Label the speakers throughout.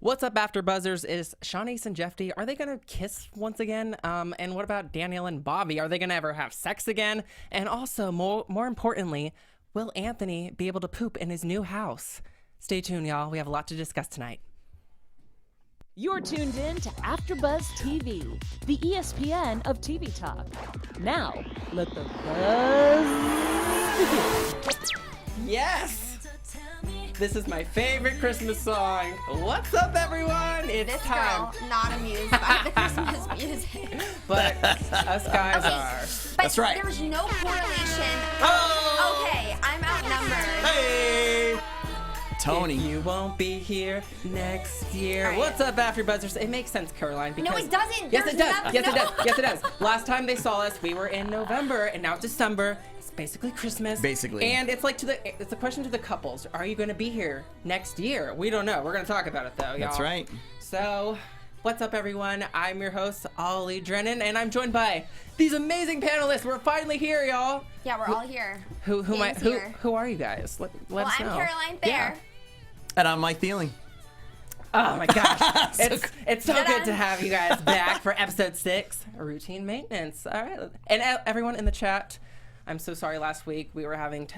Speaker 1: What's up, AfterBuzzers? Is Shaunice and Jeff T, are they going to kiss once again? And what about Danielle and Bobby? Are they going to ever have sex again? And also, more importantly, will Anthony be able to poop in his new house? Stay tuned, y'all. We have a lot to discuss tonight.
Speaker 2: You're tuned in to AfterBuzz TV, the ESPN of TV talk. Now, let the buzz begin.
Speaker 1: Yes! This is my favorite Christmas song. What's up, everyone? It's
Speaker 3: this
Speaker 1: time.
Speaker 3: Girl, not amused by the Christmas music.
Speaker 1: But us guys are.
Speaker 3: But
Speaker 4: That's right.
Speaker 3: There's no correlation.
Speaker 4: Oh!
Speaker 3: Okay, I'm outnumbered.
Speaker 4: Hey! Tony.
Speaker 1: If you won't be here next year.
Speaker 3: All right.
Speaker 1: What's up, AfterBuzzers? It makes sense, Caroline. Because
Speaker 3: No, it doesn't.
Speaker 1: Yes,
Speaker 3: There's
Speaker 1: it does.
Speaker 3: nothing-
Speaker 1: Yes, it
Speaker 3: no.
Speaker 1: does. Yes, it does. Last time they saw us, we were in November, and now it's December. It's basically Christmas.
Speaker 4: Basically.
Speaker 1: And it's like it's a question to the couples. Are you going to be here next year? We don't know. We're going to talk about it though, y'all.
Speaker 4: That's right.
Speaker 1: So, what's up, everyone? I'm your host, Ollie Drennan, and I'm joined by these amazing panelists. We're finally here, y'all.
Speaker 3: Yeah, we're all here.
Speaker 1: Who
Speaker 3: Gang's here.
Speaker 1: who are you guys? Let us
Speaker 3: I'm
Speaker 1: know.
Speaker 3: Caroline Thayer.
Speaker 4: And I'm Mike Thieling.
Speaker 1: Oh my gosh.
Speaker 4: So
Speaker 1: it's so
Speaker 3: Ta-da.
Speaker 1: good to have you guys back for episode 6, routine maintenance. All right. And everyone in the chat, I'm so sorry last week we were having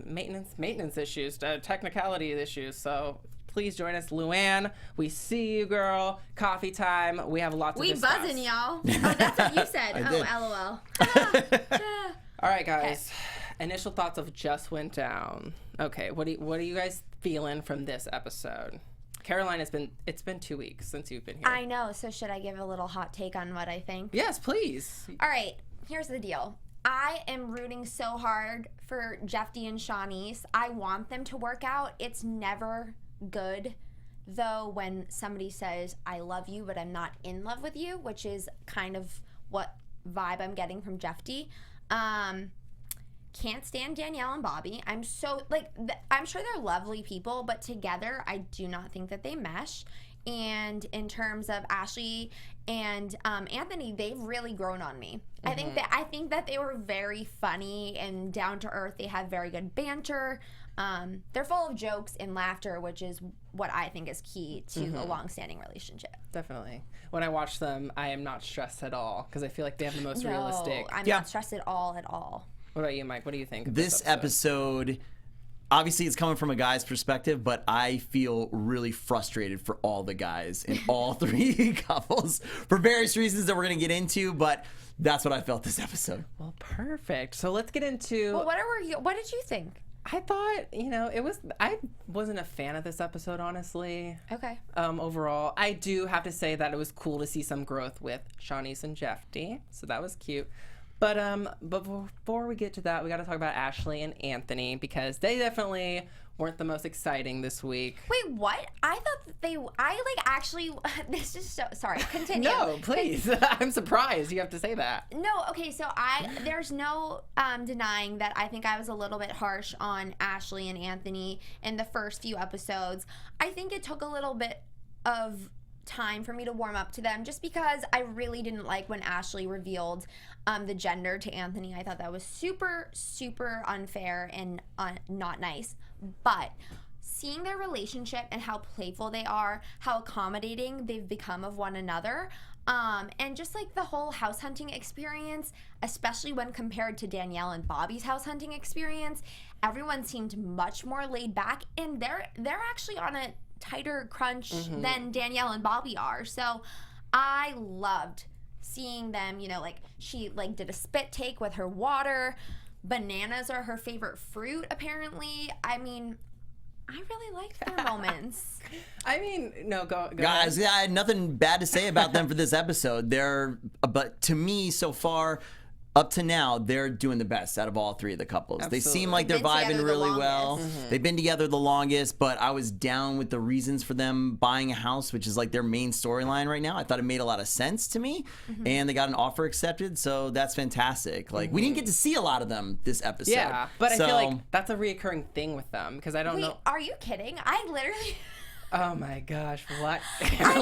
Speaker 1: maintenance issues, technicality issues. So please join us. Luann, we see you, girl. Coffee time. We have a lot to
Speaker 3: We
Speaker 1: discuss.
Speaker 3: buzzing, y'all. Oh, that's what you said.
Speaker 4: I
Speaker 3: did. LOL.
Speaker 1: All right, guys. Initial thoughts of just went down. Okay, what are you guys feeling from this episode? Caroline, it's been 2 weeks since you've been here.
Speaker 3: I know. So should I give a little hot take on what I think?
Speaker 1: Yes, please.
Speaker 3: All right, here's the deal. I am rooting so hard for Jeff T and Shaunice. I want them to work out. It's never good, though, when somebody says, I love you, but I'm not in love with you, which is kind of what vibe I'm getting from Jeff T. Can't stand Danielle and Bobby. I'm so, I'm sure they're lovely people, but together, I do not think that they mesh. And in terms of Ashley and Anthony, they've really grown on me.
Speaker 1: Mm-hmm.
Speaker 3: I think that they were very funny and down to earth. They have very good banter. They're full of jokes and laughter, which is what I think is key to a long-standing relationship.
Speaker 1: Definitely. When I watch them, I am not stressed at all because I feel like they have the most realistic.
Speaker 3: I'm
Speaker 4: Yeah.
Speaker 3: not stressed at all.
Speaker 1: What about you, Mike? What do you think of
Speaker 4: This episode, obviously it's coming from a guy's perspective, but I feel really frustrated for all the guys in all 3 couples for various reasons that we're going to get into, but that's what I felt this episode.
Speaker 1: Well, perfect. So let's get into.
Speaker 3: Well, what did you think?
Speaker 1: I thought, I wasn't a fan of this episode, honestly.
Speaker 3: Okay.
Speaker 1: Overall, I do have to say that it was cool to see some growth with Shaunice and Jeff T, so that was cute. But before we get to that, we got to talk about Ashley and Anthony because they definitely weren't the most exciting this week.
Speaker 3: Wait, what? I thought that actually, this is so, sorry, continue.
Speaker 1: No, please. I'm surprised you have to say that.
Speaker 3: No, okay, so there's no denying that I think I was a little bit harsh on Ashley and Anthony in the first few episodes. I think it took a little bit of time for me to warm up to them just because I really didn't like when Ashley revealed the gender to Anthony. I thought that was super, super unfair and not nice. But seeing their relationship and how playful they are, how accommodating they've become of one another, and just like the whole house hunting experience, especially when compared to Danielle and Bobby's house hunting experience, everyone seemed much more laid back, and they're actually on a tighter crunch than Danielle and Bobby are. So I loved seeing them, she did a spit take with her water. Bananas are her favorite fruit, apparently. I mean, I really liked their moments.
Speaker 1: I mean, no, go
Speaker 4: Guys,
Speaker 1: ahead.
Speaker 4: I had nothing bad to say about them for this episode. But to me, so far, up to now, they're doing the best out of all 3 of the couples.
Speaker 1: Absolutely.
Speaker 4: They seem like they're
Speaker 3: Been together
Speaker 4: vibing
Speaker 3: the
Speaker 4: really
Speaker 3: longest.
Speaker 4: well. They've been together the longest, but I was down with the reasons for them buying a house, which is like their main storyline right now. I thought it made a lot of sense to me, and they got an offer accepted, so that's fantastic. Like, we didn't get to see a lot of them this episode.
Speaker 1: Yeah, but I
Speaker 4: So-
Speaker 1: feel like that's a reoccurring thing with them because I don't
Speaker 3: Wait,
Speaker 1: know.
Speaker 3: are you kidding? I literally...
Speaker 1: Oh my gosh, what?
Speaker 3: I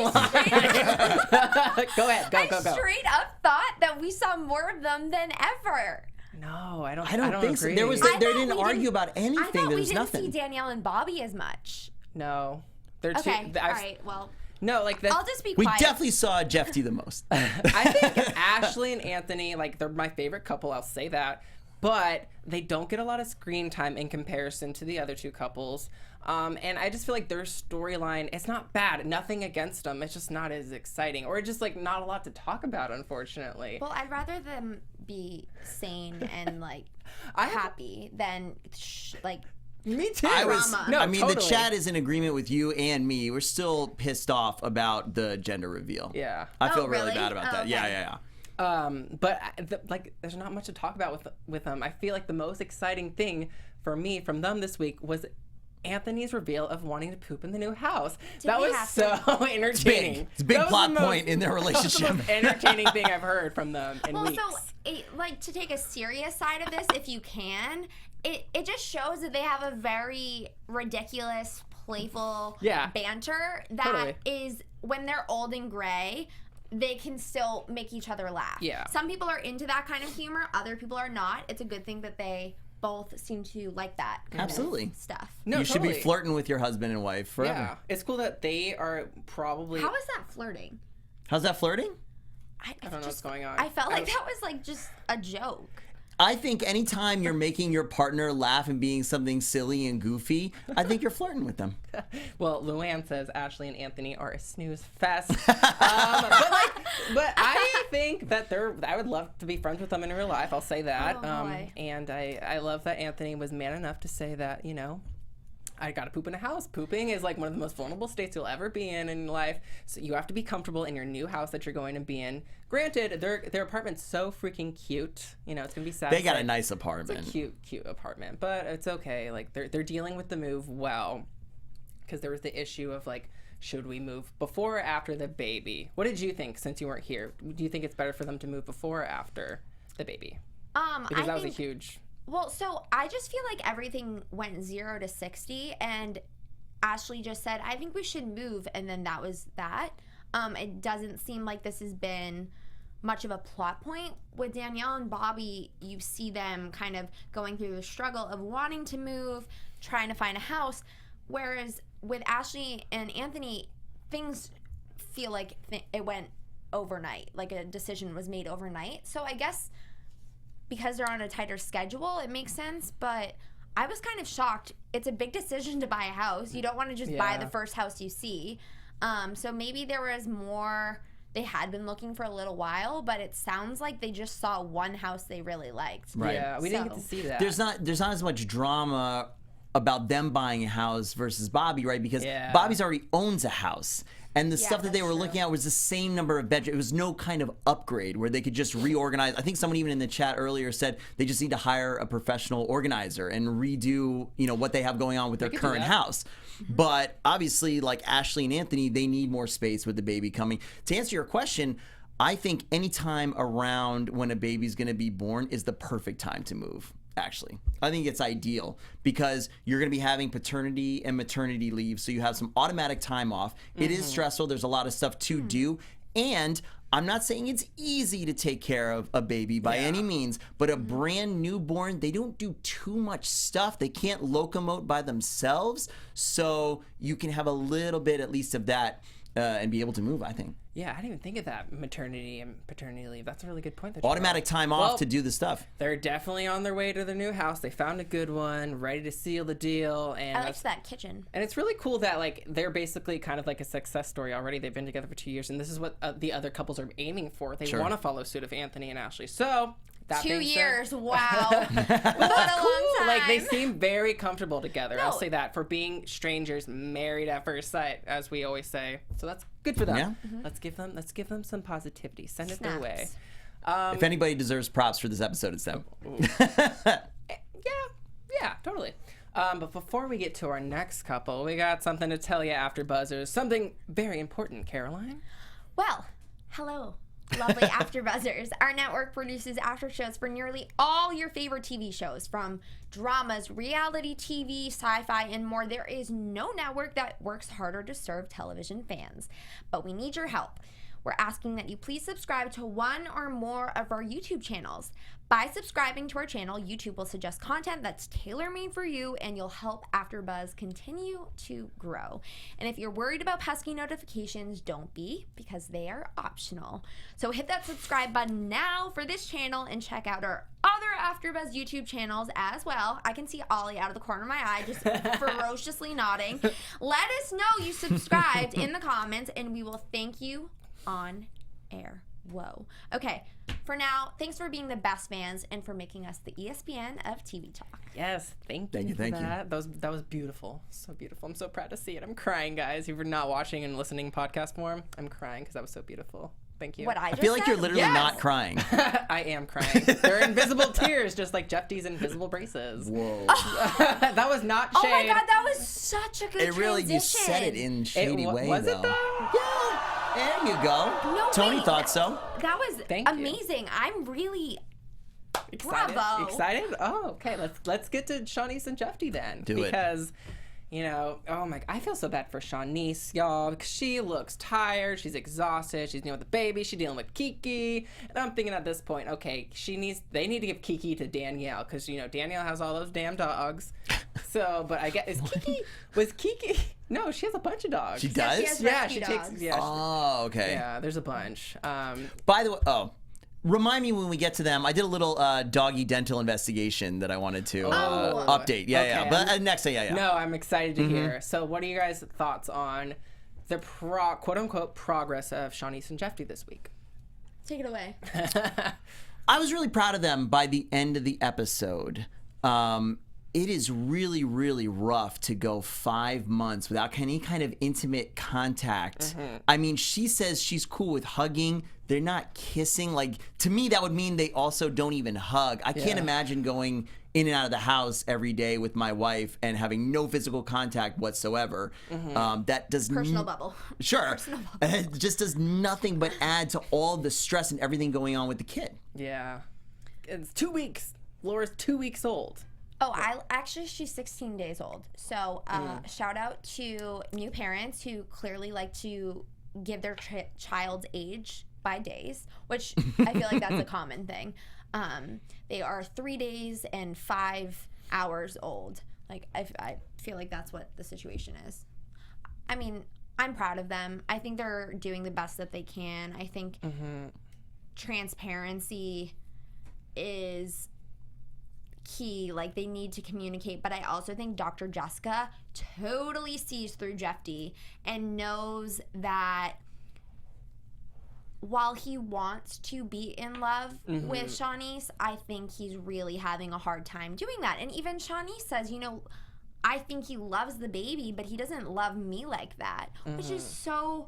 Speaker 1: Go ahead, go.
Speaker 3: straight up thought that we saw more of them than ever.
Speaker 1: No, I don't
Speaker 4: think so.
Speaker 1: agree.
Speaker 4: There was
Speaker 3: I
Speaker 4: they
Speaker 3: thought
Speaker 4: didn't
Speaker 3: we
Speaker 4: argue about
Speaker 3: I
Speaker 4: anything.
Speaker 3: thought
Speaker 4: There
Speaker 3: we
Speaker 4: was
Speaker 3: didn't
Speaker 4: nothing.
Speaker 3: see Danielle and Bobby as much.
Speaker 1: No. They're
Speaker 3: Okay,
Speaker 1: too,
Speaker 3: all right, well.
Speaker 1: No, like
Speaker 3: I'll just be
Speaker 4: We
Speaker 3: quiet.
Speaker 4: definitely saw Jeff T the most.
Speaker 1: I think Ashley and Anthony, like, they're my favorite couple. I'll say that. But they don't get a lot of screen time in comparison to the other two couples. And I just feel like their storyline, it's not bad. Nothing against them. It's just not as exciting. Or just, like, not a lot to talk about, unfortunately.
Speaker 3: Well, I'd rather them be sane and, like, happy than, like...
Speaker 1: Me too.
Speaker 4: The chat is in agreement with you and me. We're still pissed off about the gender reveal.
Speaker 1: Yeah.
Speaker 4: I feel
Speaker 3: really?
Speaker 4: really bad about that.
Speaker 3: Okay.
Speaker 4: Yeah.
Speaker 1: But like, there's not much to talk about with them. I feel like the most exciting thing for me from them this week was Anthony's reveal of wanting to poop in the new house. That was so entertaining.
Speaker 4: It's a big plot point in their relationship.
Speaker 1: That was the most entertaining thing I've heard from them in weeks.
Speaker 3: So, like, to take a serious side of this, if you can, it just shows that they have a very ridiculous, playful banter that is, when they're old and gray, they can still make each other laugh.
Speaker 1: Yeah.
Speaker 3: Some people are into that kind of humor. Other people are not. It's a good thing that they both seem to like that kind of stuff.
Speaker 1: No,
Speaker 4: you should be flirting with your husband and wife forever.
Speaker 1: Yeah. It's cool that they are probably...
Speaker 3: How is that flirting?
Speaker 4: How's that flirting?
Speaker 1: I don't know what's going on.
Speaker 3: I felt like that was, like, just a joke.
Speaker 4: I think anytime you're making your partner laugh and being something silly and goofy, I think you're flirting with them.
Speaker 1: Well, Luann says Ashley and Anthony are a snooze fest. But I think that I would love to be friends with them in real life. I'll say that. And I love that Anthony was man enough to say that, you know, I got to poop in a house. Pooping is like one of the most vulnerable states you'll ever be in life. So you have to be comfortable in your new house that you're going to be in. Granted, their apartment's so freaking cute. You know, it's going to be sad.
Speaker 4: They got a nice apartment.
Speaker 1: It's a cute apartment, but it's okay. Like, they're dealing with the move well, because there was the issue of, like, should we move before or after the baby? What did you think, since you weren't here? Do you think it's better for them to move before or after the baby? Because that was a huge...
Speaker 3: Well, so I just feel like everything went 0 to 60, and Ashley just said, I think we should move, and then that was that. It doesn't seem like this has been much of a plot point. With Danielle and Bobby, you see them kind of going through the struggle of wanting to move, trying to find a house, whereas with Ashley and Anthony, things feel like it went overnight, like a decision was made overnight. So I guess... because they're on a tighter schedule, it makes sense, but I was kind of shocked. It's a big decision to buy a house. You don't want to just buy the first house you see. So maybe there was more, they had been looking for a little while, but it sounds like they just saw one house they really liked.
Speaker 4: Right.
Speaker 1: Yeah, we didn't get to see that.
Speaker 4: There's not as much drama about them buying a house versus Bobby, right? Because Bobby's already owns a house. And the stuff that they were looking at was the same number of bedrooms. It was no kind of upgrade where they could just reorganize. I think someone even in the chat earlier said they just need to hire a professional organizer and redo, you know, what they have going on with their current house. But obviously, like Ashley and Anthony, they need more space with the baby coming. To answer your question, I think any time around when a baby's going to be born is the perfect time to move. Actually, I think it's ideal because you're going to be having paternity and maternity leave, so you have some automatic time off. It is stressful. There's a lot of stuff to do, and I'm not saying it's easy to take care of a baby by any means, but a brand newborn, they don't do too much stuff. They can't locomote by themselves, so you can have a little bit at least of that and be able to move, I think.
Speaker 1: Yeah, I didn't even think of that, maternity and paternity leave. That's a really good point.
Speaker 4: Automatic time off to do the stuff.
Speaker 1: They're definitely on their way to their new house. They found a good one, ready to seal the deal. And
Speaker 3: I liked that kitchen.
Speaker 1: And it's really cool that, like, they're basically kind of like a success story already. They've been together for 2 years, and this is what the other couples are aiming for. They want to follow suit of Anthony and Ashley. So...
Speaker 3: 2 years, wow. What a long time.
Speaker 1: Like, they seem very comfortable together. I'll say that, for being strangers, married at first sight, as we always say. So that's good for them. Yeah. Let's give them some positivity. Send it their way.
Speaker 4: If anybody deserves props for this episode, it's them.
Speaker 1: Yeah, totally. But before we get to our next couple, we got something to tell you, AfterBuzzers. Something very important, Caroline.
Speaker 3: Well, hello. Lovely AfterBuzzers. Our network produces after shows for nearly all your favorite TV shows, from dramas, reality TV, sci-fi, and more. There is no network that works harder to serve television fans, but we need your help. we're asking that you please subscribe to one or more of our YouTube channels. By subscribing to our channel, YouTube will suggest content that's tailor-made for you, and you'll help AfterBuzz continue to grow. And if you're worried about pesky notifications, don't be, because they are optional. So hit that subscribe button now for this channel and check out our other AfterBuzz YouTube channels as well. I can see Ollie out of the corner of my eye just ferociously nodding. Let us know you subscribed in the comments, and we will thank you on air. Whoa. Okay, for now, thanks for being the best fans and for making us the ESPN of TV Talk.
Speaker 1: Yes, thank you.
Speaker 4: Thank you.
Speaker 1: That was beautiful. So beautiful. I'm so proud to see it. I'm crying, guys. If you're not watching and listening podcast form, I'm crying because that was so beautiful. Thank you.
Speaker 3: What I just
Speaker 4: feel like
Speaker 3: said?
Speaker 4: you're literally
Speaker 1: Yes.
Speaker 4: not crying.
Speaker 1: I am crying. They're invisible tears, just like Jeff T's invisible braces.
Speaker 4: Whoa.
Speaker 1: That was not shade.
Speaker 3: Oh my God, that was such a good
Speaker 4: It really, you
Speaker 3: transition.
Speaker 4: said it in shady way,
Speaker 1: was
Speaker 4: though.
Speaker 1: it though?
Speaker 4: Yeah. There you go.
Speaker 3: No,
Speaker 4: Tony
Speaker 3: wait,
Speaker 4: thought so.
Speaker 3: That was
Speaker 1: Thank you.
Speaker 3: amazing. I'm really
Speaker 1: Excited?
Speaker 3: Bravo.
Speaker 1: Excited? Oh, okay. Let's get to Shaunice and Jeff T then.
Speaker 4: Do it.
Speaker 1: Because, you know, oh my, I feel so bad for Shaunice, y'all. Because she looks tired. She's exhausted. She's dealing with the baby. She's dealing with Kiki. And I'm thinking at this point, okay, they need to give Kiki to Danielle because you know Danielle has all those damn dogs. So, but I guess was Kiki? No, she has a bunch of dogs.
Speaker 4: She does?
Speaker 3: she has
Speaker 1: Yeah,
Speaker 3: rescue
Speaker 1: she
Speaker 3: dogs.
Speaker 1: takes. Yeah,
Speaker 4: Oh, okay.
Speaker 1: yeah. There's a bunch.
Speaker 4: By the way, remind me when we get to them. I did a little doggy dental investigation that I wanted to update. Yeah, yeah.
Speaker 1: Okay.
Speaker 4: But next thing, yeah.
Speaker 1: No, I'm excited to hear. So, what are you guys' thoughts on the quote unquote progress of Shaunice and Jeff T this week?
Speaker 3: Take it away.
Speaker 4: I was really proud of them by the end of the episode. It is really, really rough to go 5 months without any kind of intimate contact. I mean, she says she's cool with hugging. They're not kissing. Like, to me, that would mean they also don't even hug. I can't imagine going in and out of the house every day with my wife and having no physical contact whatsoever. That does
Speaker 3: Personal bubble.
Speaker 4: Sure.
Speaker 3: Personal bubble.
Speaker 4: It just does nothing but add to all the stress and everything going on with the kid.
Speaker 1: Yeah. It's 2 weeks. Laura's 2 weeks old.
Speaker 3: Oh, actually, she's 16 days old. So shout out to new parents who clearly like to give their child's age by days, which I feel like that's a common thing. They are 3 days and 5 hours old. Like, I feel like that's what the situation is. I mean, I'm proud of them. I think they're doing the best that they can. I think transparency is key. Like, they need to communicate, but I also think Dr. Jessica totally sees through Jeff T and knows that while he wants to be in love with Shaunice, I think he's really having a hard time doing that. And even Shaunice says, you know, I think he loves the baby, but he doesn't love me like that, which is so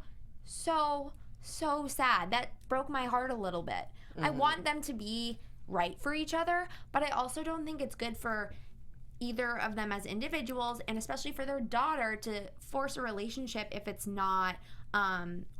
Speaker 3: sad. That broke my heart a little bit. I want them to be right for each other, but I also don't think it's good for either of them as individuals, and especially for their daughter, to force a relationship if it's not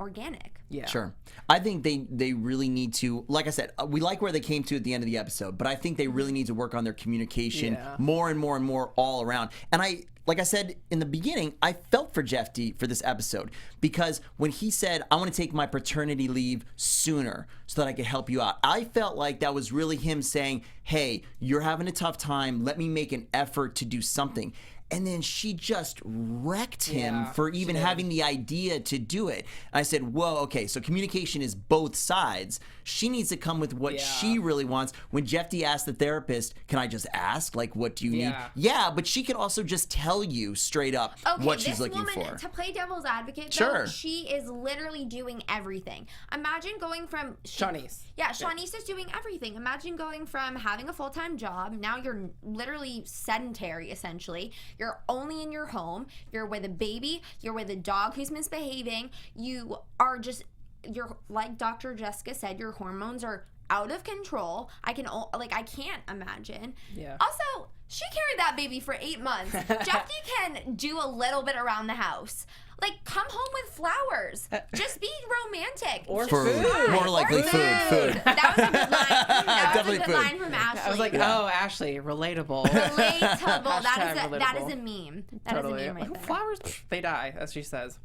Speaker 3: organic.
Speaker 1: Yeah.
Speaker 4: Sure. I think they really need to, like I said, we like where they came to at the end of the episode, but I think they really need to work on their communication more and more and more all around. And like I said in the beginning, I felt for Jeff T for this episode because when he said, I want to take my paternity leave sooner so that I could help you out, I felt like that was really him saying, hey, you're having a tough time. Let me make an effort to do something. And then she just wrecked him for even having the idea to do it. I said, whoa, okay, so communication is both sides. She needs to come with what she really wants. When Jeff T asked the therapist, can I just ask, like, what do you need? Yeah, but she can also just tell you straight up what she's looking for.
Speaker 3: To play devil's advocate,
Speaker 4: Sure.
Speaker 3: though, she is literally doing everything. Imagine going from...
Speaker 1: Shaunice.
Speaker 3: Yeah, Shaunice is doing everything. Imagine going from having a full-time job, now you're literally sedentary, essentially. You're only in your home. You're with a baby. You're with a dog who's misbehaving. You are just... You're, like Dr. Jessica said, your hormones are out of control. I can't imagine.
Speaker 1: Yeah.
Speaker 3: Also, she carried that baby for 8 months. Jeff T can do a little bit around the house. Like, come home with flowers. Just be romantic.
Speaker 1: Or
Speaker 4: For
Speaker 1: food.
Speaker 4: more likely food.
Speaker 3: That was a good line. That was
Speaker 4: Definitely
Speaker 3: a good
Speaker 4: food.
Speaker 3: line from Ashley.
Speaker 1: I was like, oh, Ashley, relatable.
Speaker 3: Relatable. That
Speaker 1: Hashtag
Speaker 3: is a
Speaker 1: relatable.
Speaker 3: meme. That is a meme right there.
Speaker 1: Flowers, they die, as she says.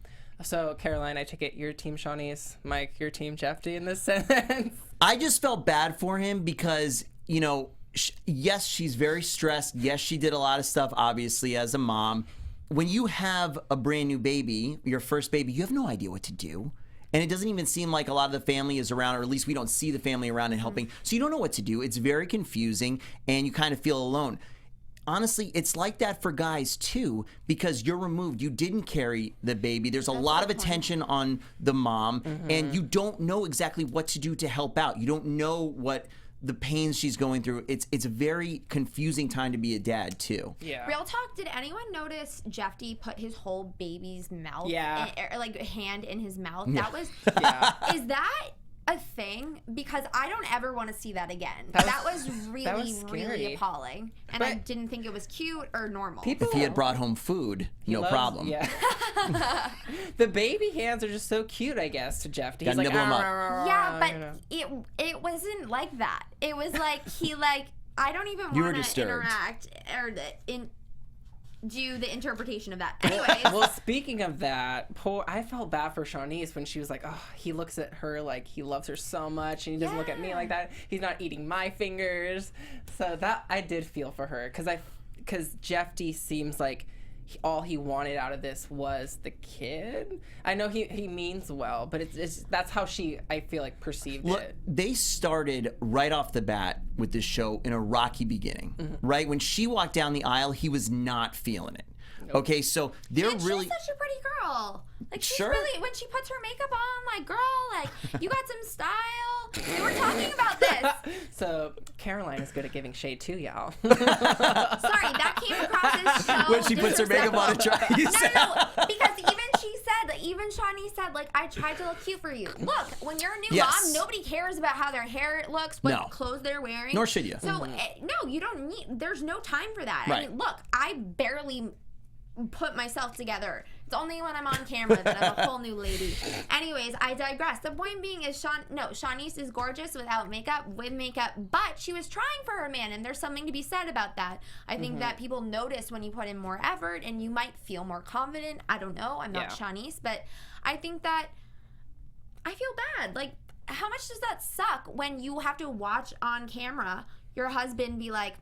Speaker 1: So, Caroline, I take it you're Team Shaunice. Mike, you're Team Jeff T in this sentence.
Speaker 4: I just felt bad for him because, yes, she's very stressed. Yes, she did a lot of stuff, obviously, as a mom. When you have a brand new baby, your first baby, you have no idea what to do. And it doesn't even seem like a lot of the family is around, or at least we don't see the family around and helping. So you don't know what to do. It's very confusing, and you kind of feel alone. Honestly, it's like that for guys too, because you're removed. You didn't carry the baby. There's a lot of attention on the mom, and you don't know exactly what to do to help out. You don't know what the pains she's going through. It's a very confusing time to be a dad too.
Speaker 1: Yeah.
Speaker 3: Real talk, did anyone notice Jeff T put his whole baby's mouth, hand in his mouth? That was, is that a thing? Because I don't ever want to see that again. That was really appalling. And I didn't think it was cute or normal.
Speaker 4: If he had brought home food, no problem.
Speaker 1: Yeah. The baby hands are just so cute, I guess, to Jeff T. He's like,
Speaker 4: nibble 'em up.
Speaker 3: Yeah, but it wasn't like that. It was like I don't even want to interact or do the interpretation of that. Anyways.
Speaker 1: Well, speaking of that, I felt bad for Shaunice when she was like, oh, he looks at her like he loves her so much and he doesn't look at me like that. He's not eating my fingers. So that I did feel for her because Jeff T seems like all he wanted out of this was the kid. I know he means well, but it's that's how I feel like perceived it.
Speaker 4: They started right off the bat with this show in a rocky beginning, right? When she walked down the aisle, he was not feeling it. Nope. Okay, so they're really...
Speaker 3: She's such a pretty girl. Like, she's
Speaker 4: sure.
Speaker 3: really, when she puts her makeup on, like, girl, like, you got some style. We were talking about this.
Speaker 1: So, Caroline is good at giving shade too, y'all.
Speaker 3: Sorry, that came across as so
Speaker 4: when she puts her makeup on and tries.
Speaker 3: No, because even Shaunice said, like, I tried to look cute for you. Look, when you're a new mom, nobody cares about how their hair looks, what clothes they're wearing.
Speaker 4: Nor should you.
Speaker 3: So, no, you don't need, there's no time for that.
Speaker 4: Right.
Speaker 3: I mean, look, I barely put myself together. It's only when I'm on camera that I'm a whole new lady. Anyways, I digress. The point being is Shaunice is gorgeous without makeup, with makeup, but she was trying for her man, and there's something to be said about that. I think that people notice when you put in more effort and you might feel more confident. I don't know. I'm not Shaunice, but I think that I feel bad. Like, how much does that suck when you have to watch on camera your husband be like,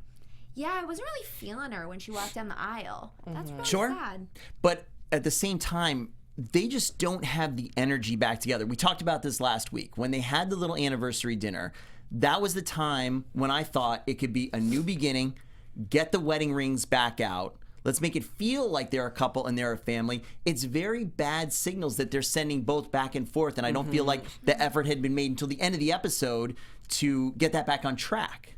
Speaker 3: yeah, I wasn't really feeling her when she walked down the aisle. That's really sad.
Speaker 4: But at the same time, they just don't have the energy back together. We talked about this last week. When they had the little anniversary dinner, that was the time when I thought it could be a new beginning, get the wedding rings back out. Let's make it feel like they're a couple and they're a family. It's very bad signals that they're sending both back and forth, and I don't feel like the effort had been made until the end of the episode to get that back on track.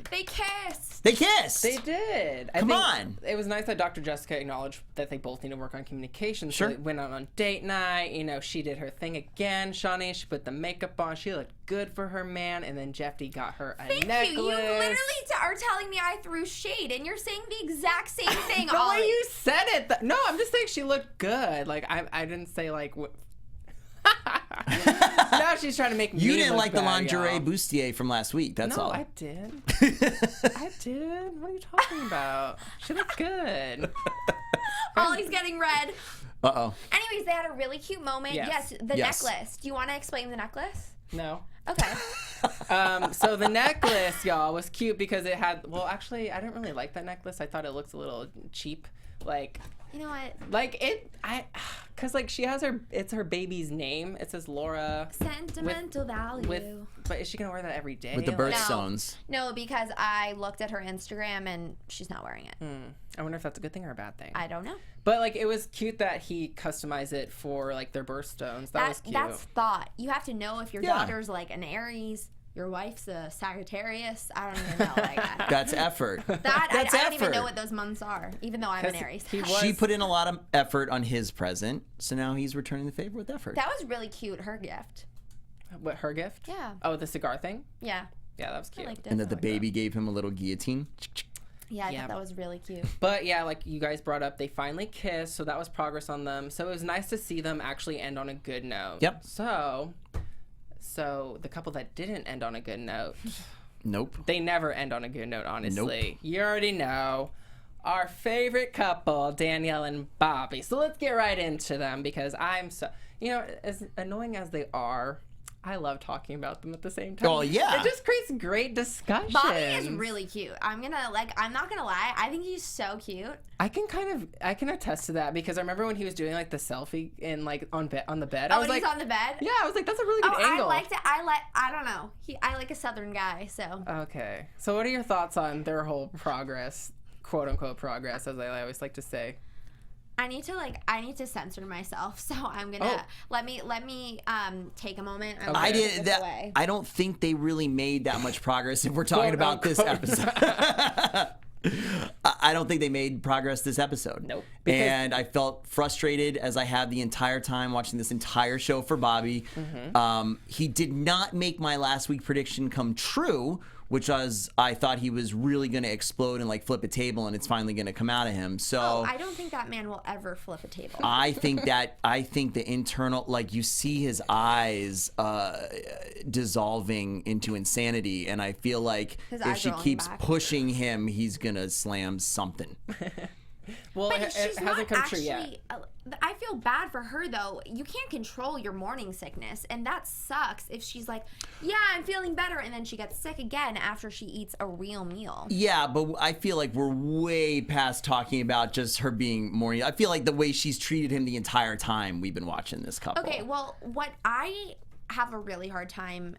Speaker 3: They kissed.
Speaker 4: They kissed.
Speaker 1: They did.
Speaker 4: Come on.
Speaker 1: It was nice that Dr. Jessica acknowledged that they both need to work on communication.
Speaker 4: Sure.
Speaker 1: So they went on date night. You know, she did her thing again. Shaunice, she put the makeup on. She looked good for her man. And then Jeff T got her a necklace.
Speaker 3: Thank you. You literally are telling me I threw shade, and you're saying the exact same thing.
Speaker 1: The way you said it. No, I'm just saying she looked good. Like, I didn't say, like... Now she's trying to make me
Speaker 4: You didn't
Speaker 1: look
Speaker 4: like the
Speaker 1: bad,
Speaker 4: lingerie
Speaker 1: y'all.
Speaker 4: bustier from last week, that's all.
Speaker 1: No, I did. I did. What are you talking about? She looked good.
Speaker 3: Ollie's getting red.
Speaker 4: Uh-oh.
Speaker 3: Anyways, they had a really cute moment. Yes, the necklace. Do you want to explain the necklace?
Speaker 1: No.
Speaker 3: Okay.
Speaker 1: So the necklace, y'all, was cute because it had... Well, actually, I didn't really like that necklace. I thought it looked a little cheap. Like...
Speaker 3: You know what?
Speaker 1: Like, because, like, she has it's her baby's name. It says Laura.
Speaker 3: Sentimental value.
Speaker 1: But is she going to wear that every day?
Speaker 4: With the birthstones.
Speaker 3: No, because I looked at her Instagram and she's not wearing it.
Speaker 1: I wonder if that's a good thing or a bad thing.
Speaker 3: I don't know.
Speaker 1: But, like, it was cute that he customized it for, like, their birthstones. That was cute.
Speaker 3: That's thought. You have to know if your daughter's, like, an Aries. Your wife's a Sagittarius. I don't even know. Like,
Speaker 4: that's effort.
Speaker 3: I don't even know what those months are, even though I'm an Aries.
Speaker 4: She put in a lot of effort on his present, so now he's returning the favor with effort.
Speaker 3: That was really cute, her gift.
Speaker 1: What, her gift?
Speaker 3: Yeah.
Speaker 1: Oh, the cigar thing?
Speaker 3: Yeah.
Speaker 1: Yeah, that was cute.
Speaker 3: I liked it.
Speaker 4: And that the baby gave him a little guillotine.
Speaker 3: Yeah, I thought that was really cute.
Speaker 1: But yeah, like you guys brought up, they finally kissed, so that was progress on them. So it was nice to see them actually end on a good note.
Speaker 4: Yep.
Speaker 1: So the couple that didn't end on a good note.
Speaker 4: Nope.
Speaker 1: They never end on a good note, honestly.
Speaker 4: Nope.
Speaker 1: You already know. our favorite couple, Danielle and Bobby. So let's get right into them because I'm so, as annoying as they are, I love talking about them at the same time.
Speaker 4: Oh, yeah.
Speaker 1: It just creates great discussion.
Speaker 3: Bobby is really cute. I'm not gonna lie. I think he's so cute.
Speaker 1: I can attest to that because I remember when he was doing like the selfie in like on the bed.
Speaker 3: Oh,
Speaker 1: I was
Speaker 3: when
Speaker 1: like,
Speaker 3: he's on the bed?
Speaker 1: Yeah, I was like, that's a really good angle.
Speaker 3: I liked it. I don't know. I like a Southern guy, so.
Speaker 1: Okay. So what are your thoughts on their whole progress, quote unquote progress, as I always like to say?
Speaker 3: I need to censor myself, so I'm gonna let me take a moment.
Speaker 4: I don't think they really made that much progress if we're talking about this episode. I don't think they made progress this episode.
Speaker 1: Nope.
Speaker 4: And I felt frustrated as I have the entire time watching this entire show for Bobby. He did not make my last week prediction come true, which was I thought he was really going to explode and like flip a table and it's finally going to come out of him. So
Speaker 3: I don't think that man will ever flip a table.
Speaker 4: I think the internal, like you see his eyes dissolving into insanity, and I feel like if she keeps pushing him, he's going to slam something.
Speaker 1: Well,
Speaker 3: but
Speaker 1: it hasn't come true yet.
Speaker 3: I feel bad for her, though. You can't control your morning sickness, and that sucks if she's like, yeah, I'm feeling better, and then she gets sick again after she eats a real meal.
Speaker 4: Yeah, but I feel like we're way past talking about just her being morning. I feel like the way she's treated him the entire time we've been watching this couple.
Speaker 3: Okay, well, what I have a really hard time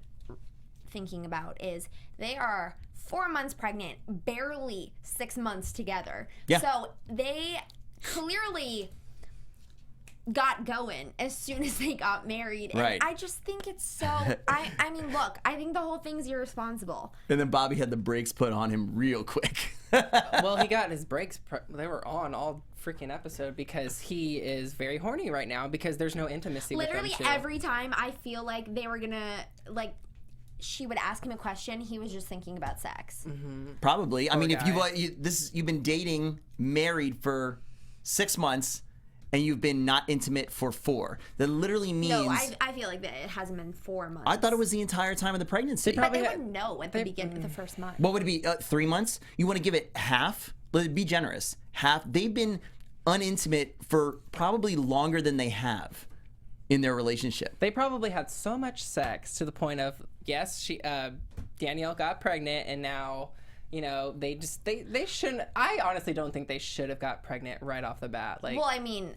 Speaker 3: thinking about is they are 4 months pregnant, barely 6 months together.
Speaker 4: Yeah.
Speaker 3: So they clearly got going as soon as they got married. And
Speaker 4: right.
Speaker 3: I just think it's so, I mean, look, I think the whole thing's irresponsible.
Speaker 4: And then Bobby had the brakes put on him real quick.
Speaker 1: Well, he got his brakes, they were on all freaking episode because he is very horny right now because there's no intimacy
Speaker 3: Literally
Speaker 1: with them
Speaker 3: every time I feel like they were gonna, like, she would ask him a question, he was just thinking about sex.
Speaker 1: Mm-hmm.
Speaker 4: Probably. I mean, if you've been dating, married for 6 months, and you've been not intimate for 4, that literally means.
Speaker 3: No, I feel like that it hasn't been 4 months.
Speaker 4: I thought it was the entire time of the pregnancy.
Speaker 3: But they wouldn't know at the beginning of the first month.
Speaker 4: What would it be? 3 months? You want to give it half? Be generous. Half. They've been unintimate for probably longer than they have in their relationship.
Speaker 1: They probably had so much sex to the point of, yes, Danielle got pregnant, and now, they shouldn't. I honestly don't think they should have got pregnant right off the bat. Like,
Speaker 3: well, I mean,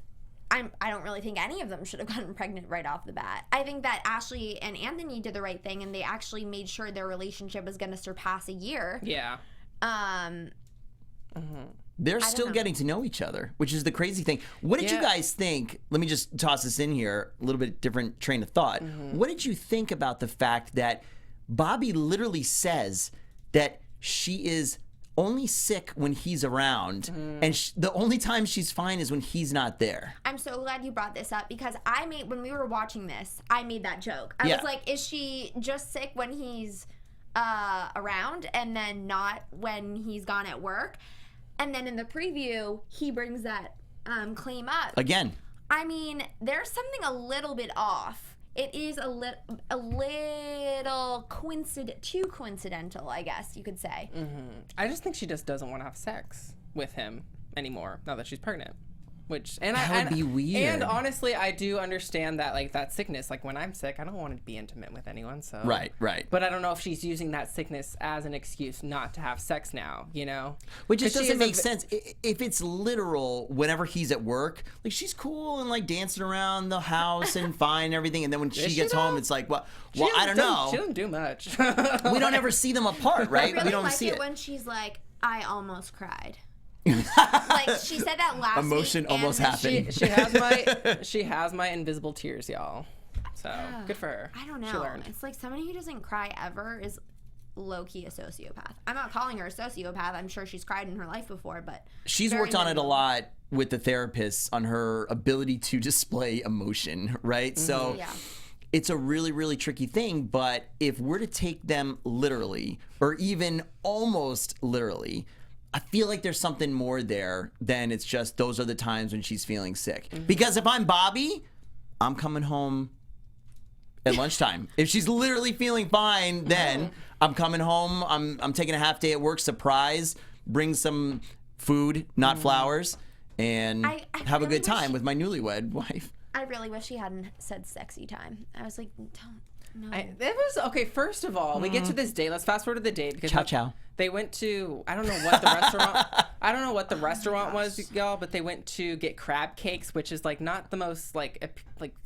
Speaker 3: I don't really think any of them should have gotten pregnant right off the bat. I think that Ashley and Anthony did the right thing, and they actually made sure their relationship was going to surpass a year.
Speaker 1: Yeah.
Speaker 4: They're still getting to know each other, which is the crazy thing. What did you guys think? Let me just toss this in here, a little bit different train of thought. What did you think about the fact that Bobby literally says that she is only sick when he's around, and the only time she's fine is when he's not there?
Speaker 3: I'm so glad you brought this up because when we were watching this, I made that joke. I was like, is she just sick when he's around and then not when he's gone at work? And then in the preview, he brings that claim up.
Speaker 4: Again.
Speaker 3: I mean, there's something a little bit off. It is a little too coincidental, I guess you could say.
Speaker 1: I just think she just doesn't want to have sex with him anymore now that she's pregnant. That would be weird. And honestly, I do understand that, like, that sickness. Like, when I'm sick, I don't want to be intimate with anyone. So
Speaker 4: right.
Speaker 1: But I don't know if she's using that sickness as an excuse not to have sex now.
Speaker 4: Which just doesn't make sense. If it's literal, whenever he's at work, like, she's cool and like dancing around the house and fine and everything, and then when she gets home, it's like, well, I don't know.
Speaker 1: She doesn't do much.
Speaker 4: We don't ever see them apart, right?
Speaker 3: I really
Speaker 4: we don't
Speaker 3: like
Speaker 4: see
Speaker 3: it when she's like, I almost cried. Like, she said that last
Speaker 4: emotion
Speaker 3: week,
Speaker 4: almost happened.
Speaker 1: She has my invisible tears, y'all. So good for her.
Speaker 3: I don't know. It's like somebody who doesn't cry ever is low-key a sociopath. I'm not calling her a sociopath. I'm sure she's cried in her life before, but
Speaker 4: she's worked on it a lot with the therapists on her ability to display emotion, right? So it's a really, really tricky thing, but if we're to take them literally, or even almost literally, I feel like there's something more there than it's just those are the times when she's feeling sick. Because if I'm Bobby, I'm coming home at lunchtime. If she's literally feeling fine, then I'm coming home. I'm taking a half day at work, surprise, bring some food, not flowers, and
Speaker 3: I
Speaker 4: have a
Speaker 3: really
Speaker 4: good time
Speaker 3: wish-
Speaker 4: with my newlywed wife.
Speaker 3: I really wish he hadn't said sexy time. I was like, don't. No.
Speaker 1: It was okay. First of all, we get to this date. Let's fast forward to the date because
Speaker 4: Ciao, ciao.
Speaker 1: they went to I don't know what the restaurant. I don't know what the restaurant was, y'all, but they went to get crab cakes, which is like not the most like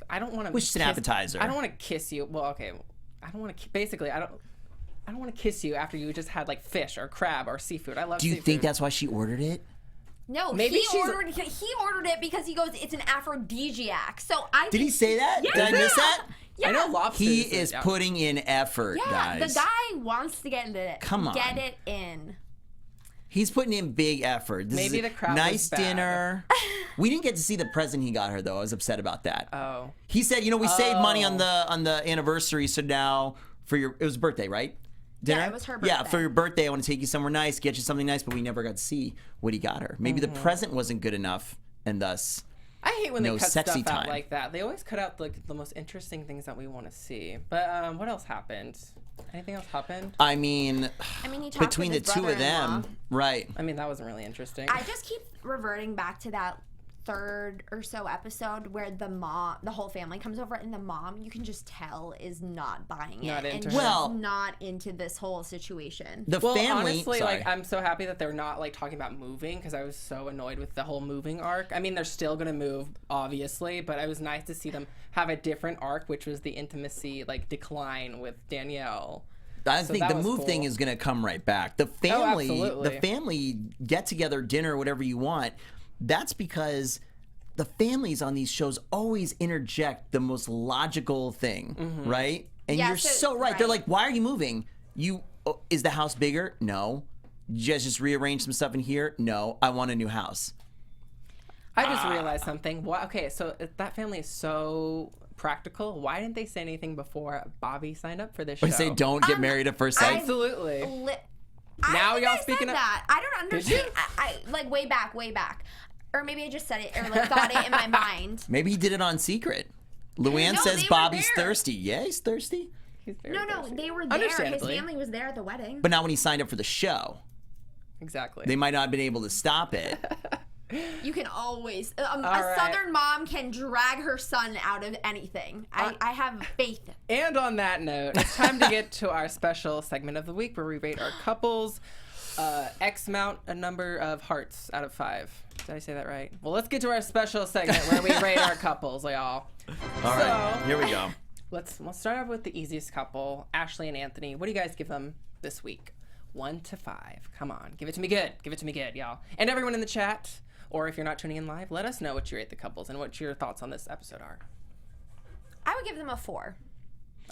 Speaker 1: I don't want to.
Speaker 4: Which is an appetizer.
Speaker 1: I don't want to kiss you. Well, okay, I don't want to. Basically, I don't want to kiss you after you just had like fish or crab or seafood. I love.
Speaker 4: Do you
Speaker 1: seafood.
Speaker 4: think that's why she ordered it?
Speaker 3: No,
Speaker 1: Maybe
Speaker 3: he ordered it because he goes, it's an aphrodisiac. So
Speaker 4: Did he say that?
Speaker 3: Yeah.
Speaker 4: Did I miss that?
Speaker 3: Yeah.
Speaker 1: I know lobster.
Speaker 4: He is putting in effort,
Speaker 3: Yeah,
Speaker 4: guys.
Speaker 3: the guy wants to get into it.
Speaker 4: Come on.
Speaker 3: Get it in.
Speaker 4: He's putting in big effort. This
Speaker 1: Maybe
Speaker 4: is a
Speaker 1: the crowd
Speaker 4: nice
Speaker 1: was bad.
Speaker 4: dinner. We didn't get to see the present he got her though. I was upset about that.
Speaker 1: Oh.
Speaker 4: He said, we saved money on the anniversary, so now it was birthday, right? Dinner?
Speaker 3: Yeah, it was her
Speaker 4: Yeah,
Speaker 3: birthday.
Speaker 4: for your birthday, I want to take you somewhere nice, get you something nice, but we never got to see what he got her. Maybe the present wasn't good enough, and thus
Speaker 1: I hate when
Speaker 4: No
Speaker 1: they cut
Speaker 4: sexy
Speaker 1: stuff out
Speaker 4: time.
Speaker 1: like that. They always cut out like the most interesting things that we want to see. But what else happened? Anything else happened?
Speaker 4: I mean,
Speaker 3: He talked
Speaker 4: between the
Speaker 3: with his
Speaker 4: two of
Speaker 3: brother-in-law.
Speaker 4: them, right?
Speaker 1: I mean, that wasn't really interesting.
Speaker 3: I just keep reverting back to that third or so episode where the whole family comes over, and the mom, you can just tell, is not buying it.
Speaker 1: Not into
Speaker 3: and
Speaker 1: her.
Speaker 4: Well-
Speaker 3: she's not into this whole situation.
Speaker 4: The
Speaker 1: Well,
Speaker 4: family.
Speaker 1: honestly,
Speaker 4: sorry.
Speaker 1: like I'm so happy that they're not like talking about moving because I was so annoyed with the whole moving arc. I mean, they're still gonna move, obviously, but it was nice to see them have a different arc, which was the intimacy like decline with Danielle.
Speaker 4: I think
Speaker 1: that
Speaker 4: the
Speaker 1: was
Speaker 4: move
Speaker 1: cool.
Speaker 4: thing is going to come right back. The family,
Speaker 1: absolutely.
Speaker 4: the family get together, dinner, whatever you want. That's because the families on these shows always interject the most logical thing, right? And
Speaker 3: Yeah,
Speaker 4: you're
Speaker 3: so-
Speaker 4: so right. They're
Speaker 3: right.
Speaker 4: like, "Why are you moving? Is the house bigger? No. You guys just rearrange some stuff in here? No. I want a new house."
Speaker 1: I just realized something. Okay, so if that family is so practical. Why didn't they say anything before Bobby signed up for this show?
Speaker 4: Or say, "Don't get married at first sight."
Speaker 1: Absolutely.
Speaker 3: I
Speaker 1: Now
Speaker 3: think
Speaker 1: y'all
Speaker 3: I said
Speaker 1: speaking up-
Speaker 3: that. I don't
Speaker 1: Did you?
Speaker 3: understand. I like way back, or maybe I just said it or like thought it in my mind.
Speaker 4: Maybe he did it on secret. Luann
Speaker 3: No,
Speaker 4: says
Speaker 3: they were
Speaker 4: Bobby's
Speaker 3: there.
Speaker 4: thirsty. Yeah, he's thirsty.
Speaker 1: He's very
Speaker 3: No,
Speaker 1: thirsty.
Speaker 3: they were there. His
Speaker 1: Understandably.
Speaker 3: family was there at the wedding.
Speaker 4: But not when he signed up for the show.
Speaker 1: Exactly.
Speaker 4: They might not have been able to stop it.
Speaker 3: You can always a
Speaker 1: right.
Speaker 3: Southern mom can drag her son out of anything. I have faith.
Speaker 1: And on that note, it's time to get to our special segment of the week where we rate our couples. X amount a number of hearts out of 5. Did I say that right? Well, let's get to our special segment where we rate our couples, y'all.
Speaker 4: All right, here we go.
Speaker 1: We'll start off with the easiest couple, Ashley and Anthony. What do you guys give them this week? 1 to 5. Come on, give it to me good. Give it to me good, y'all. And everyone in the chat, or if you're not tuning in live, let us know what you rate the couples and what your thoughts on this episode are.
Speaker 3: I would give them a 4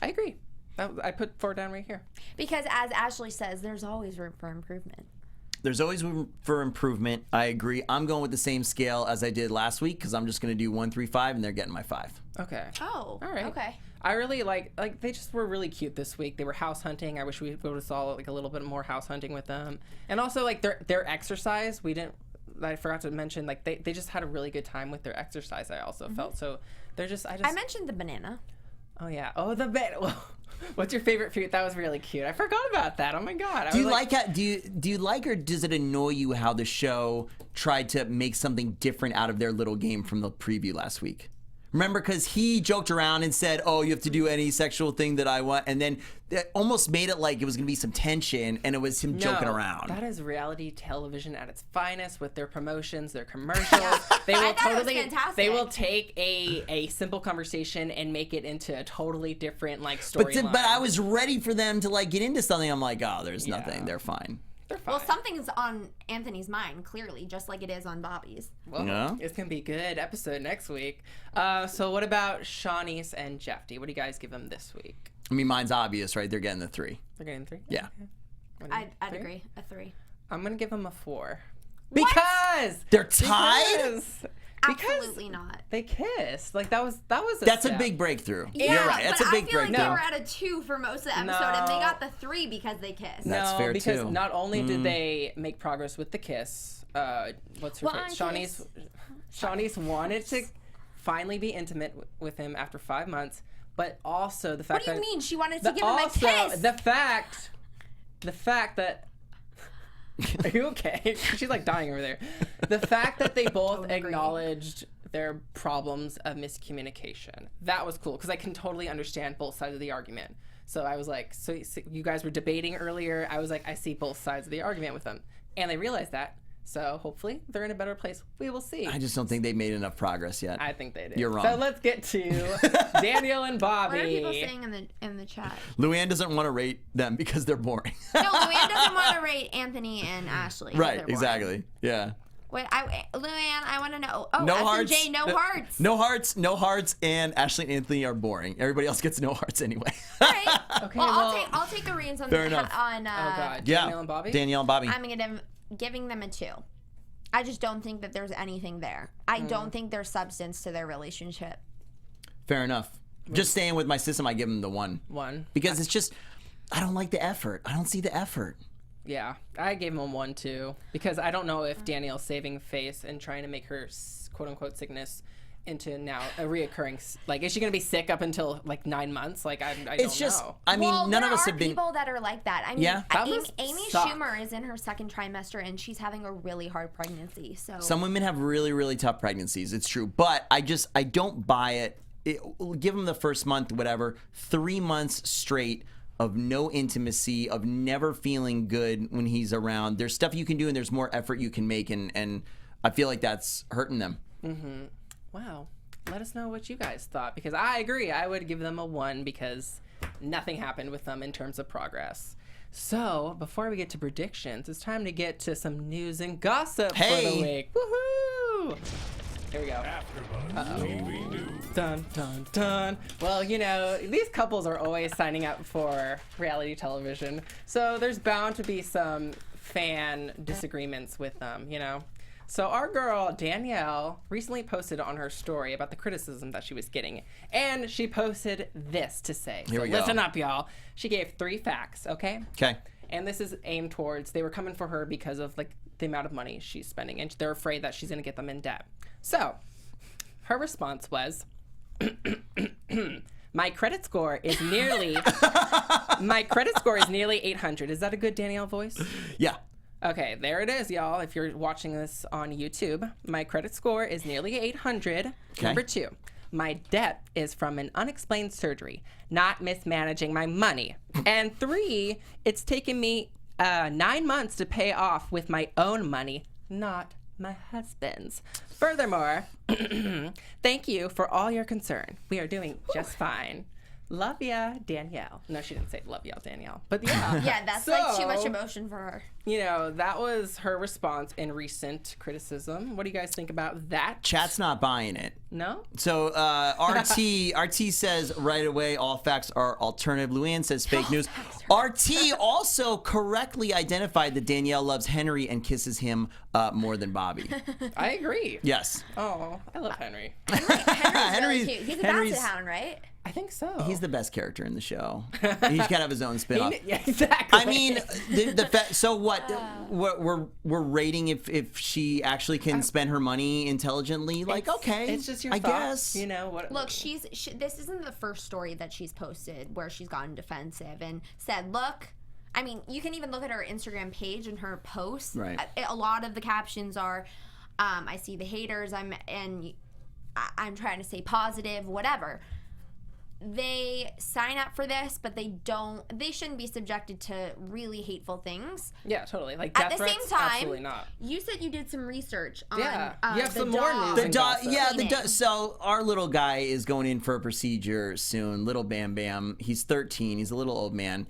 Speaker 1: I agree. I put 4 down right here.
Speaker 3: because, as Ashley says, there's always room for improvement.
Speaker 4: There's always room for improvement. I agree. I'm going with the same scale as I did last week because I'm just going to do 1, 3, 5, and they're getting my 5.
Speaker 1: Okay.
Speaker 3: Oh,
Speaker 1: All right.
Speaker 3: Okay.
Speaker 1: I really like they just were really cute this week. They were house hunting. I wish we would have saw like a little bit more house hunting with them. And also like their exercise. I forgot to mention like they just had a really good time with their exercise. I also felt so. I
Speaker 3: mentioned the banana.
Speaker 1: Oh yeah. Oh the bed. What's your favorite fruit? That was really cute. I forgot about that. Oh my god.
Speaker 4: Do you like or does it annoy you how the show tried to make something different out of their little game from the preview last week? Remember, because he joked around and said, "Oh, you have to do any sexual thing that I want," and then it almost made it like it was going to be some tension, and it was him joking around.
Speaker 1: That is reality television at its finest with their promotions, their commercials. They will
Speaker 3: I thought it was
Speaker 1: totally.
Speaker 3: fantastic.
Speaker 1: They will take a simple conversation and make it into a totally different like
Speaker 4: But
Speaker 1: storyline.
Speaker 4: I was ready for them to like get into something. I'm like, oh, there's nothing. They're fine.
Speaker 1: They're fine.
Speaker 3: Well, something's on Anthony's mind, clearly, just like it is on Bobby's.
Speaker 1: Well,
Speaker 4: Yeah.
Speaker 1: it's gonna be a good episode next week. So what about Shaunice and Jeff T? What do you guys give them this week?
Speaker 4: I mean, mine's obvious, right? They're getting the 3.
Speaker 1: They're getting 3.
Speaker 4: Yeah.
Speaker 1: Okay.
Speaker 3: I'd
Speaker 1: 3?
Speaker 3: agree. A 3.
Speaker 1: I'm gonna give them a 4 because
Speaker 4: They're tied?
Speaker 3: Absolutely not.
Speaker 1: they kissed. Like that was a
Speaker 4: That's a
Speaker 1: step.
Speaker 4: big breakthrough.
Speaker 3: Yeah,
Speaker 4: You're right. That's
Speaker 3: but
Speaker 4: a big
Speaker 3: I feel like
Speaker 4: breakthrough.
Speaker 3: they were at a 2 for most of the episode, and they
Speaker 1: No.
Speaker 3: got the 3 because they kissed.
Speaker 4: That's
Speaker 1: no,
Speaker 4: fair,
Speaker 1: because
Speaker 4: too.
Speaker 1: not only did they make progress with the kiss, what's her
Speaker 3: Well,
Speaker 1: face?
Speaker 3: on
Speaker 1: Shaunice wanted to finally be intimate with him after 5 months, but also the fact
Speaker 3: What do you
Speaker 1: that
Speaker 3: mean? She wanted to give him a
Speaker 1: also
Speaker 3: kiss.
Speaker 1: the fact that Are you okay? She's like dying over there. The fact that they both acknowledged their problems of miscommunication, that was cool because I can totally understand both sides of the argument. So I was like, so you guys were debating earlier. I was like, I see both sides of the argument with them. And they realized that. So hopefully they're in a better place. We will see.
Speaker 4: I just don't think they've made enough progress yet.
Speaker 1: I think they did.
Speaker 4: You're wrong.
Speaker 1: So let's get to Danielle and Bobby.
Speaker 3: What are people saying in the chat?
Speaker 4: Luann doesn't want to rate them because they're boring.
Speaker 3: No, Luann doesn't want to rate Anthony and Ashley.
Speaker 4: Right, exactly. Yeah.
Speaker 3: Wait, Luann, I want to know. Oh,
Speaker 4: No
Speaker 3: S
Speaker 4: hearts.
Speaker 3: and J, no hearts.
Speaker 4: No hearts, and Ashley and Anthony are boring. Everybody else gets no hearts anyway.
Speaker 3: All right.
Speaker 1: Okay,
Speaker 3: well, I'll take the reins on
Speaker 4: Fair enough.
Speaker 3: on.
Speaker 1: Oh God,
Speaker 4: Yeah.
Speaker 1: Danielle and Bobby.
Speaker 4: Danielle and Bobby.
Speaker 3: I'm giving them a 2. I just don't think that there's anything there. I don't think there's substance to their relationship.
Speaker 4: Fair enough. Just staying with my system, I give them the 1.
Speaker 1: 1.
Speaker 4: Because it's just, I don't like the effort. I don't see the effort.
Speaker 1: Yeah, I gave him a 1 too because I don't know if Danielle's saving face and trying to make her quote unquote sickness into now a reoccurring. Like, is she gonna be sick up until like 9 months? Like, I
Speaker 4: It's
Speaker 1: don't
Speaker 4: just,
Speaker 1: know.
Speaker 4: I mean,
Speaker 3: well,
Speaker 4: none of us
Speaker 3: there
Speaker 4: have
Speaker 3: are
Speaker 4: been.
Speaker 3: people that are like that. I mean,
Speaker 4: Yeah.
Speaker 1: That must
Speaker 3: Amy
Speaker 1: suck.
Speaker 3: Schumer is in her 2nd trimester and she's having a really hard pregnancy. So
Speaker 4: Some women have really, really tough pregnancies. It's true. But I don't buy it. Give them the first month, whatever, 3 months straight of no intimacy, of never feeling good when he's around. There's stuff you can do and there's more effort you can make. And I feel like that's hurting them.
Speaker 1: Mm-hmm. Wow. Let us know what you guys thought because I agree. I would give them a 1 because nothing happened with them in terms of progress. So before we get to predictions, it's time to get to some news and gossip for the week. Woohoo! Here we go. Dun, dun, dun. Well, you know, these couples are always signing up for reality television. So there's bound to be some fan disagreements with them, you know? So our girl, Danielle, recently posted on her story about the criticism that she was getting. And she posted this to say.
Speaker 4: Here we
Speaker 1: so
Speaker 4: go.
Speaker 1: listen up, y'all. She gave 3 facts, okay?
Speaker 4: Okay.
Speaker 1: And this is aimed towards, they were coming for her because of like the amount of money she's spending. And they're afraid that she's going to get them in debt. So her response was, my credit score is nearly 800. Is that a good Danielle voice?
Speaker 4: Yeah.
Speaker 1: Okay, there it is, y'all. If you're watching this on YouTube, my credit score is nearly 800.
Speaker 4: Okay.
Speaker 1: Number 2, my debt is from an unexplained surgery, not mismanaging my money. And 3, it's taken me 9 months to pay off with my own money, not my husband's. Furthermore, thank you for all your concern. We are doing just fine. Love ya, Danielle. No, she didn't say love ya, Danielle. But yeah.
Speaker 3: yeah, that's like too much emotion for her.
Speaker 1: You know, that was her response in recent criticism. What do you guys think about that?
Speaker 4: Chat's not buying it.
Speaker 1: No?
Speaker 4: So RT says right away all facts are alternative. Luann says fake news. RT also correctly identified that Danielle loves Henry and kisses him more than Bobby.
Speaker 1: I agree.
Speaker 4: Yes.
Speaker 1: Oh, I love Henry.
Speaker 3: Henry's really cute. He's a basset hound, right?
Speaker 1: I think so.
Speaker 4: He's the best character in the show. He's got to have his own spin-off.
Speaker 1: Yeah, exactly.
Speaker 4: I mean, so what? We're rating if she actually can spend her money intelligently. Like, okay,
Speaker 1: it's just your
Speaker 4: I
Speaker 1: thoughts,
Speaker 4: guess.
Speaker 1: you know what?
Speaker 3: Look, this isn't the first story that she's posted where she's gotten defensive and said, "Look." I mean, you can even look at her Instagram page and her posts.
Speaker 4: Right.
Speaker 3: A lot of the captions are, "I see the haters. I'm trying to stay positive. Whatever." They sign up for this, but they shouldn't be subjected to really hateful things.
Speaker 1: Yeah, totally. Like
Speaker 3: At
Speaker 1: death
Speaker 3: the
Speaker 1: threats,
Speaker 3: same time,
Speaker 1: absolutely not.
Speaker 3: you said you did some research on
Speaker 1: Yeah, you have
Speaker 3: the
Speaker 1: some more
Speaker 3: dog.
Speaker 1: news
Speaker 4: The
Speaker 1: and
Speaker 4: dog,
Speaker 1: gossip.
Speaker 4: yeah. So our little guy is going in for a procedure soon. Little Bam Bam. He's 13. He's a little old man.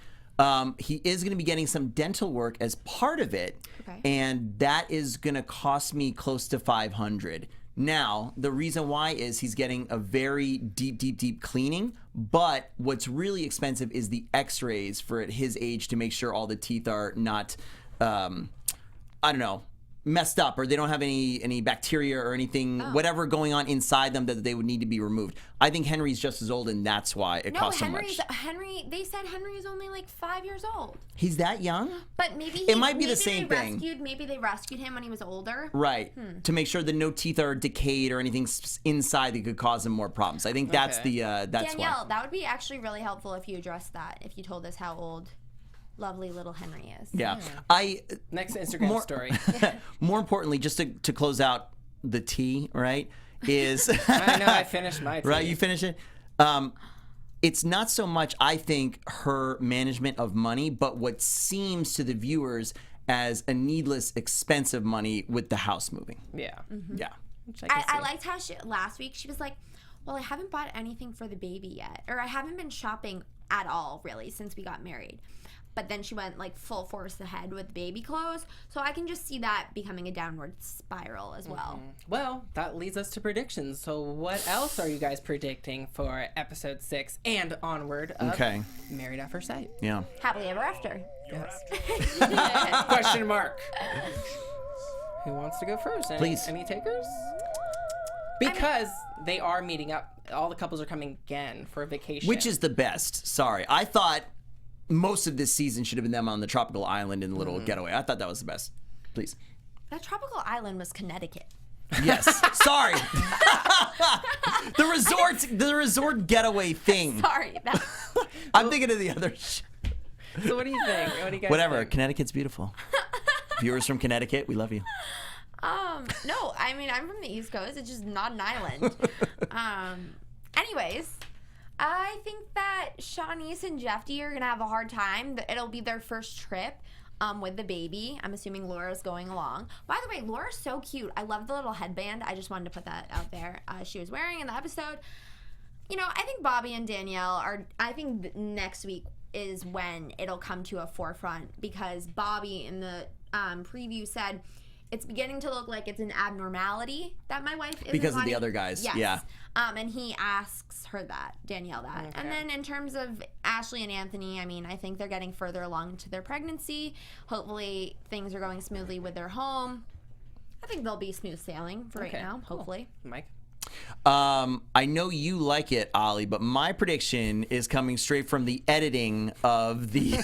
Speaker 4: He is going to be getting some dental work as part of it,
Speaker 3: Okay.
Speaker 4: and that is going to cost me close to $500. Now, the reason why is he's getting a very deep cleaning, but what's really expensive is the x-rays for at his age to make sure all the teeth are not, messed up or they don't have any bacteria or anything, whatever going on inside them that they would need to be removed. I think Henry's just as old, and that's why it costs so much.
Speaker 3: They said Henry is only like 5 years old.
Speaker 4: He's that young?
Speaker 3: But maybe
Speaker 4: It might be the same thing.
Speaker 3: Maybe they rescued him when he was older.
Speaker 4: Right. To make sure that no teeth are decayed or anything inside that could cause him more problems. I think that's
Speaker 1: Okay.
Speaker 4: that's
Speaker 3: Danielle,
Speaker 4: why.
Speaker 3: that would be actually really helpful if you addressed that. If you told us how old lovely little Henry is.
Speaker 4: Yeah.
Speaker 1: Next Instagram story.
Speaker 4: More importantly, just to close out the tea, right, is...
Speaker 1: I know, I finished my tea.
Speaker 4: Right, you finish it? It's not so much, I think, her management of money, but what seems to the viewers as a needless, expensive money with the house moving.
Speaker 1: Yeah.
Speaker 4: Yeah.
Speaker 1: Which
Speaker 3: I liked how last week she was like, well, I haven't bought anything for the baby yet. Or I haven't been shopping at all, really, since we got married. But then she went like full force ahead with baby clothes. So I can just see that becoming a downward spiral as well.
Speaker 1: Well, that leads us to predictions. So what else are you guys predicting for episode 6 and onward of Married at First Sight?
Speaker 4: Yeah.
Speaker 3: Happily ever after.
Speaker 1: Yes. Question mark. Who wants to go first?
Speaker 4: Please.
Speaker 1: Any takers? Because they are meeting up. All the couples are coming again for a vacation.
Speaker 4: Which is the best. Sorry. I thought most of this season should have been them on the tropical island in the little getaway. I thought that was the best. Please.
Speaker 3: That tropical island was Connecticut.
Speaker 4: Yes. Sorry. the resort getaway thing.
Speaker 3: Sorry.
Speaker 4: I'm thinking of the other
Speaker 1: So what do you think? What do you guys
Speaker 4: Whatever.
Speaker 1: think?
Speaker 4: Connecticut's beautiful. Viewers from Connecticut, we love you.
Speaker 3: No, I mean, I'm from the East Coast. It's just not an island. Anyways, I think that Shaunice and Jeff T are going to have a hard time. It'll be their first trip with the baby. I'm assuming Laura's going along. By the way, Laura's so cute. I love the little headband. I just wanted to put that out there. She was wearing in the episode. You know, I think Bobby and Danielle I think next week is when it'll come to a forefront, because Bobby in the preview said it's beginning to look like it's an abnormality that my wife is
Speaker 4: because of the other guys.
Speaker 3: Yes.
Speaker 4: Yeah.
Speaker 3: And he asks her that, Danielle that.
Speaker 1: Okay.
Speaker 3: And then in terms of Ashley and Anthony, I mean, I think they're getting further along into their pregnancy. Hopefully things are going smoothly with their home. I think they'll be smooth sailing for right now, hopefully.
Speaker 1: Mike?
Speaker 4: I know you like it, Ollie, but my prediction is coming straight from the editing of the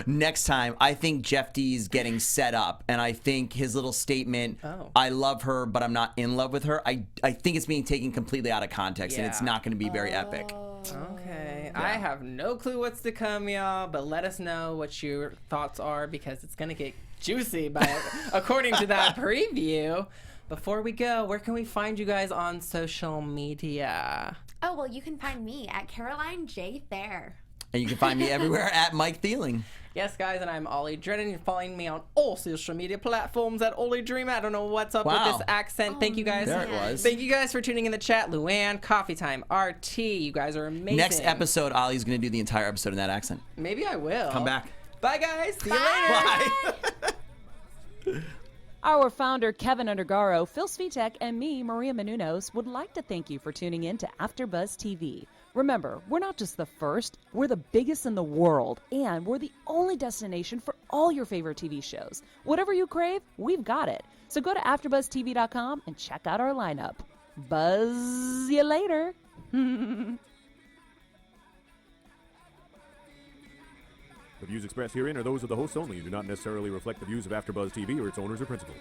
Speaker 4: next time. I think Jeff D's getting set up, and I think his little statement, I love her, but I'm not in love with her, I think it's being taken completely out of context, and it's not going to be very epic.
Speaker 1: Okay. I have no clue what's to come, y'all, but let us know what your thoughts are, because it's going to get juicy according to that preview. Before we go, where can we find you guys on social media?
Speaker 3: Oh, well, you can find me at Caroline J. Thayer.
Speaker 4: And you can find me everywhere at Mike Thieling.
Speaker 1: Yes, guys, and I'm Ollie Drennan. You're following me on all social media platforms at Ollie Dreamer. I don't know what's up with this accent. Thank you guys.
Speaker 4: There it was.
Speaker 1: Thank you guys for tuning in the chat. Luann, Coffee Time, RT. You guys are amazing.
Speaker 4: Next episode, Ollie's going to do the entire episode in that accent.
Speaker 1: Maybe I will.
Speaker 4: Come back.
Speaker 1: Bye, guys. See you later.
Speaker 4: Bye.
Speaker 2: Our founder, Kevin Undergaro, Phil Svitek, and me, Maria Menounos, would like to thank you for tuning in to AfterBuzz TV. Remember, we're not just the first, we're the biggest in the world, and we're the only destination for all your favorite TV shows. Whatever you crave, we've got it. So go to AfterBuzzTV.com and check out our lineup. Buzz you later.
Speaker 5: The views expressed herein are those of the hosts only and do not necessarily reflect the views of AfterBuzz TV or its owners or principals.